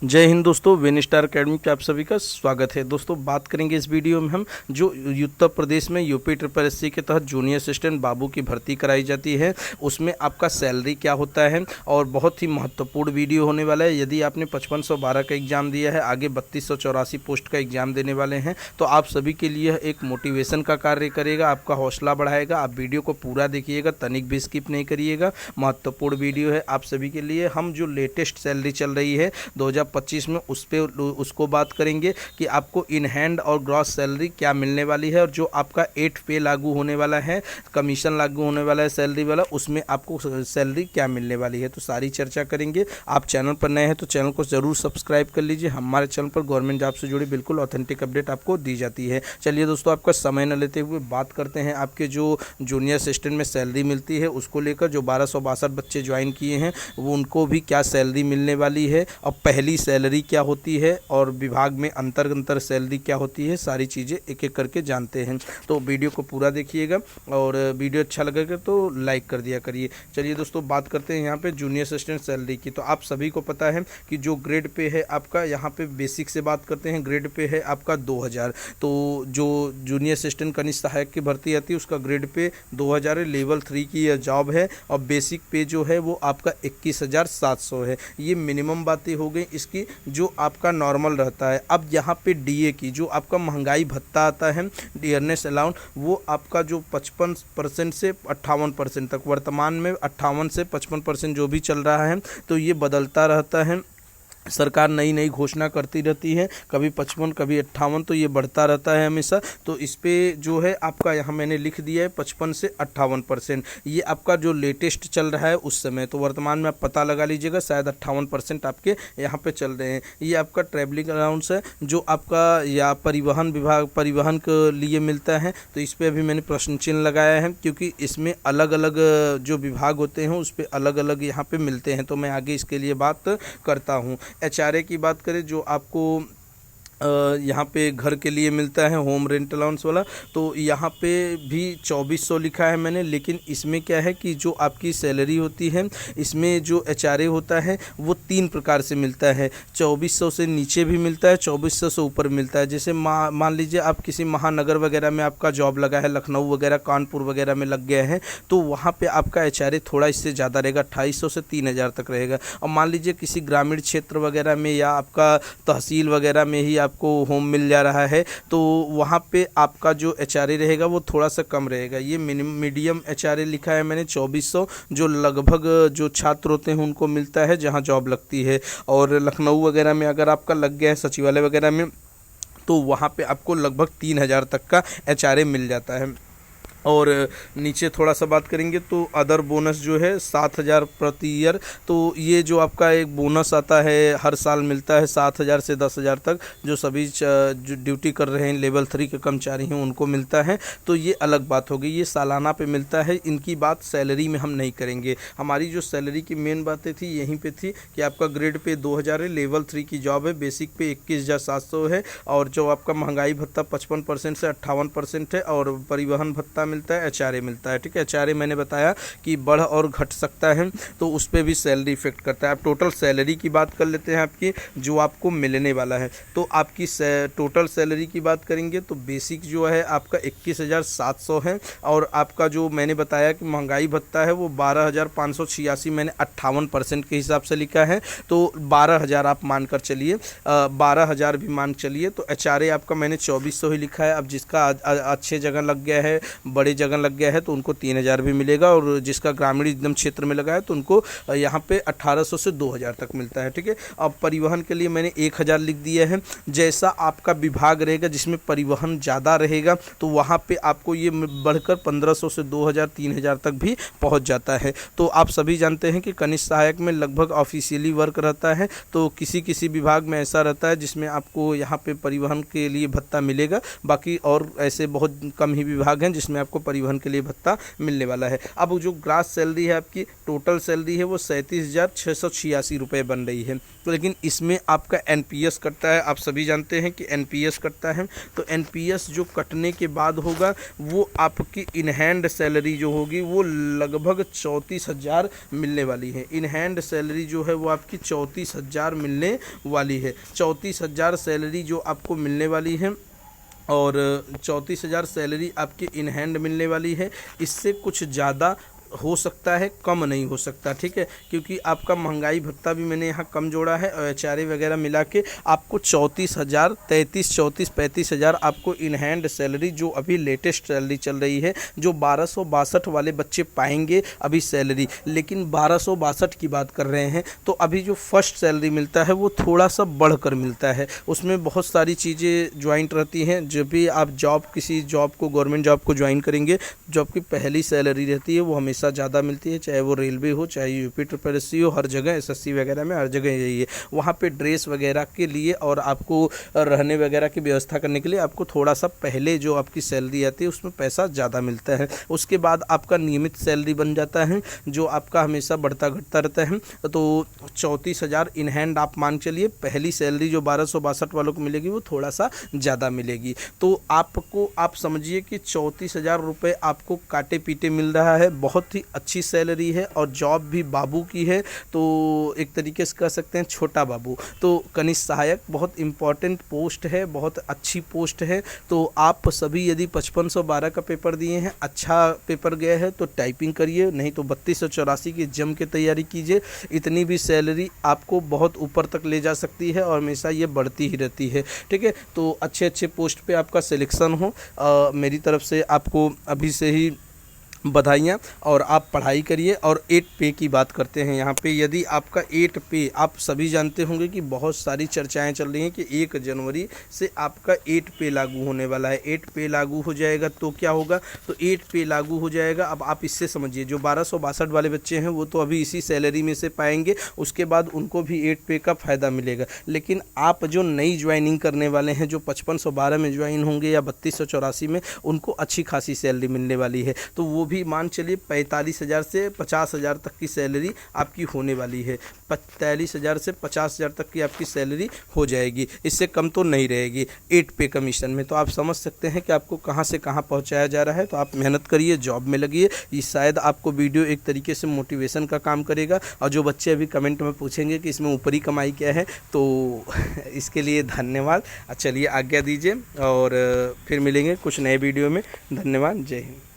जय हिंद दोस्तों, विनस्टार अकेडमी पे आप सभी का स्वागत है। दोस्तों बात करेंगे इस वीडियो में हम जो उत्तर प्रदेश में यूपी ट्रिपल एससी के तहत जूनियर असिस्टेंट बाबू की भर्ती कराई जाती है, उसमें आपका सैलरी क्या होता है। और बहुत ही महत्वपूर्ण वीडियो होने वाला है। यदि आपने 5512 का एग्ज़ाम दिया है, आगे 3284 पोस्ट का एग्ज़ाम देने वाले हैं, तो आप सभी के लिए एक मोटिवेशन का कार्य करेगा, आपका हौसला बढ़ाएगा। आप वीडियो को पूरा देखिएगा, तनिक भी स्किप नहीं करिएगा। महत्वपूर्ण वीडियो है आप सभी के लिए। हम जो लेटेस्ट सैलरी चल रही है 2025 में उसको बात करेंगे कि आपको इन हैंड और ग्रॉस सैलरी क्या मिलने वाली है, और जो आपका 8 पे लागू होने वाला है, कमीशन लागू होने वाला है सैलरी वाला, उसमें आपको सैलरी क्या मिलने वाली है, तो सारी चर्चा करेंगे। आप चैनल पर नए हैं तो चैनल को ज़रूर सब्सक्राइब कर लीजिए। हमारे चैनल पर गवर्नमेंट जॉब से जुड़ी बिल्कुल ऑथेंटिक अपडेट आपको दी जाती है। चलिए दोस्तों, आपका समय न लेते हुए बात करते हैं आपके जो जूनियर असिस्टेंट में सैलरी मिलती है उसको लेकर। जो 1262 बच्चे ज्वाइन किए हैं वो उनको भी क्या सैलरी मिलने वाली है, और पहली सैलरी क्या होती है, और विभाग में अंतर सैलरी क्या होती है, सारी चीज़ें एक एक करके जानते हैं। तो वीडियो को पूरा देखिएगा, और वीडियो अच्छा लगेगा तो लाइक कर दिया करिए। चलिए दोस्तों, बात करते हैं यहाँ पे जूनियर असिस्टेंट सैलरी की। तो आप सभी को पता है कि जो ग्रेड पे है आपका, यहाँ पे बेसिक से बात करते हैं, ग्रेड पे है आपका 2000। तो जो जूनियर असिस्टेंट कनिष्ठ सहायक की भर्ती आती है उसका ग्रेड पे 2000 है, लेवल 3 की यह जॉब है, और बेसिक पे जो है वो आपका 21,700 है। ये मिनिमम बातें हो गई इसकी, जो आपका नॉर्मल रहता है। अब यहाँ पे डीए की, जो आपका महंगाई भत्ता आता है, डियरनेस अलाउंस, वो आपका जो 55% से 58% तक, वर्तमान में 58 से 55% जो भी चल रहा है, तो ये बदलता रहता है। सरकार नई नई घोषणा करती रहती है, कभी 55 कभी 58, तो ये बढ़ता रहता है हमेशा। तो इस पे जो है आपका यहाँ मैंने लिख दिया है 55 से 58%। ये आपका जो लेटेस्ट चल रहा है उस समय, तो वर्तमान में आप पता लगा लीजिएगा, शायद 58% आपके यहाँ पे चल रहे हैं। ये आपका ट्रैवलिंग अलाउंस है, जो आपका या परिवहन विभाग परिवहन के लिए मिलता है। तो इस पर अभी मैंने प्रश्न चिन्ह लगाया है, क्योंकि इसमें अलग अलग जो विभाग होते हैं उस पर अलग अलग यहाँ पे मिलते हैं। तो मैं आगे इसके लिए बात करता हूँ। एचआरए की बात करें, जो आपको यहाँ पे घर के लिए मिलता है, होम रेंट अलाउंस वाला, तो यहाँ पे भी 2400 लिखा है मैंने। लेकिन इसमें क्या है कि जो आपकी सैलरी होती है, इसमें जो एचआरए होता है वो 3 प्रकार से मिलता है। 2400 से नीचे भी मिलता है, 2400 से ऊपर मिलता है। जैसे मान लीजिए आप किसी महानगर वगैरह में आपका जॉब लगा है, लखनऊ वगैरह कानपुर वगैरह में लग गया है, तो वहाँ पे आपका एचआरए थोड़ा इससे ज़्यादा रहेगा, 2800 से 3000 तक रहेगा। और मान लीजिए किसी ग्रामीण क्षेत्र वगैरह में या आपका तहसील वगैरह में ही आपको होम मिल जा रहा है, तो वहाँ पे आपका जो एचआरए रहेगा वो थोड़ा सा कम रहेगा। ये मीडियम एचआरए लिखा है मैंने 2400, जो लगभग जो छात्र होते हैं उनको मिलता है जहाँ जॉब लगती है। और लखनऊ वगैरह में अगर आपका लग गया है सचिवालय वगैरह में, तो वहाँ पे आपको लगभग 3000 तक का एचआरए मिल जाता है। और नीचे थोड़ा सा बात करेंगे तो अदर बोनस जो है 7000 प्रति ईयर। तो ये जो आपका एक बोनस आता है हर साल मिलता है 7000 से 10,000 तक, जो सभी जो ड्यूटी कर रहे हैं लेवल 3 के कर्मचारी हैं उनको मिलता है। तो ये अलग बात हो गई, ये सालाना पे मिलता है। इनकी बात सैलरी में हम नहीं करेंगे। हमारी जो सैलरी की मेन बातें थी यहीं पे थी कि आपका ग्रेड पे 2000 है, लेवल 3 की जॉब है, बेसिक पे 21,700 है, और जो आपका महंगाई भत्ता 55% से 58% है, और परिवहन भत्ता मिलता है, एचआरए मिलता है। ठीक है, एचआरए मैंने बताया कि बढ़ और घट सकता है, तो उस पर भी सैलरी इफेक्ट करता है। आप टोटल सैलरी की बात कर लेते हैं आपकी, जो आपको मिलने वाला है। तो आपकी टोटल सैलरी की बात करेंगे तो बेसिक जो है आपका 21,700 है, और आपका जो मैंने बताया कि महंगाई भत्ता है वो 12,586 मैंने 58% के हिसाब से लिखा है, तो 12,000 आप मानकर चलिए, 12,000 भी मान चलिए। तो एचआरए आपका मैंने 2400 ही लिखा है। अब जिसका अच्छे जगह लग गया है, बड़े जगह लग गया है, तो उनको 3000 भी मिलेगा, और जिसका ग्रामीण एकदम क्षेत्र में लगा है तो उनको यहाँ पे 1800 से 2000 तक मिलता है। ठीक है, अब परिवहन के लिए मैंने 1000 लिख दिया है। जैसा आपका विभाग रहेगा जिसमें परिवहन ज़्यादा रहेगा, तो वहाँ पे आपको ये बढ़कर 1500 से 2000 3000 तक भी पहुँच जाता है। तो आप सभी जानते हैं कि कनिष्ठ सहायक में लगभग ऑफिशियली वर्क रहता है, तो किसी किसी विभाग में ऐसा रहता है जिसमें आपको यहाँ पे परिवहन के लिए भत्ता मिलेगा। बाकी और ऐसे बहुत कम ही विभाग हैं जिसमें आपको आपको परिवहन के लिए भत्ता मिलने वाला है। अब जो ग्रास सैलरी है आपकी टोटल सैलरी है वो 37,686 रुपये बन रही है। तो लेकिन इसमें आपका एनपीएस कटता है, आप सभी जानते हैं कि एनपीएस कटता है। तो एनपीएस जो कटने के बाद होगा वो आपकी इन हैंड सैलरी जो होगी वो लगभग 34,000 मिलने वाली है। इन हैंड सैलरी जो है वो आपकी 34,000 मिलने वाली है। 34,000 सैलरी जो आपको मिलने वाली है और 34,000 सैलरी आपके इन हैंड मिलने वाली है। इससे कुछ ज़्यादा हो सकता है, कम नहीं हो सकता, ठीक है, क्योंकि आपका महंगाई भत्ता भी मैंने यहाँ कम जोड़ा है और एचआरए वगैरह मिला के आपको 34,000 35,000 आपको इन हैंड सैलरी जो अभी लेटेस्ट सैलरी चल रही है, जो 1262 वाले बच्चे पाएंगे अभी सैलरी। लेकिन 1262 की बात कर रहे हैं तो अभी जो फर्स्ट सैलरी मिलता है वो थोड़ा सा बढ़कर मिलता है। उसमें बहुत सारी चीज़ें ज्वाइंट रहती हैं। जब भी आप किसी जॉब को, गवर्नमेंट जॉब को ज्वाइन करेंगे, जो आपकी पहली सैलरी रहती है वो हमेशा ज़्यादा मिलती है, चाहे वो रेलवे हो, चाहे यूपी ट्रिपल एससी हो, हर जगह एसएससी वगैरह में हर जगह यही है। वहाँ पे ड्रेस वगैरह के लिए और आपको रहने वगैरह की व्यवस्था करने के लिए आपको थोड़ा सा पहले जो आपकी सैलरी आती है उसमें पैसा ज़्यादा मिलता है। उसके बाद आपका नियमित सैलरी बन जाता है जो आपका हमेशा बढ़ता घटता रहता है। तो 34,000 इन हैंड आप मान चलिए। पहली सैलरी जो 1262 वालों को मिलेगी वो थोड़ा सा ज़्यादा मिलेगी। तो आपको आप समझिए कि 34,000 रुपये आपको काटे पीटे मिल रहा है। बहुत ही अच्छी सैलरी है और जॉब भी बाबू की है, तो एक तरीके से कह सकते हैं छोटा बाबू। तो कनिष्ठ सहायक बहुत इम्पॉर्टेंट पोस्ट है, बहुत अच्छी पोस्ट है। तो आप सभी यदि 5512 का पेपर दिए हैं, अच्छा पेपर गया है तो टाइपिंग करिए, नहीं तो 3284 की जम के तैयारी कीजिए। इतनी भी सैलरी आपको बहुत ऊपर तक ले जा सकती है और हमेशा ये बढ़ती ही रहती है, ठीक है। तो अच्छे अच्छे पोस्ट पे आपका सिलेक्शन हो, मेरी तरफ से आपको अभी से ही बधाइयाँ। और आप पढ़ाई करिए। और 8 पे की बात करते हैं यहाँ पे। यदि आपका 8 पे, आप सभी जानते होंगे कि बहुत सारी चर्चाएं चल रही हैं कि 1 जनवरी से आपका 8 पे लागू होने वाला है। 8 पे लागू हो जाएगा तो क्या होगा, तो 8 पे लागू हो जाएगा। अब आप इससे समझिए, जो 1262 वाले बच्चे हैं वो तो अभी इसी सैलरी में से पाएंगे, उसके बाद उनको भी 8 पे का फ़ायदा मिलेगा। लेकिन आप जो नई ज्वाइनिंग करने वाले हैं, जो 5512 में ज्वाइन होंगे या 3284 में, उनको अच्छी खासी सैलरी मिलने वाली है। तो वो भी मान चलिए 45,000 से 50,000 तक की सैलरी आपकी होने वाली है। 43,000 से 50,000 तक की आपकी सैलरी हो जाएगी, इससे कम तो नहीं रहेगी 8 पे कमीशन में। तो आप समझ सकते हैं कि आपको कहां से कहां पहुंचाया जा रहा है। तो आप मेहनत करिए, जॉब में लगिए। ये शायद आपको वीडियो एक तरीके से मोटिवेशन का काम करेगा। और जो बच्चे अभी कमेंट में पूछेंगे कि इसमें ऊपरी कमाई क्या है, तो इसके लिए धन्यवाद। चलिए आज्ञा दीजिए और फिर मिलेंगे कुछ नए वीडियो में। धन्यवाद। जय हिंद।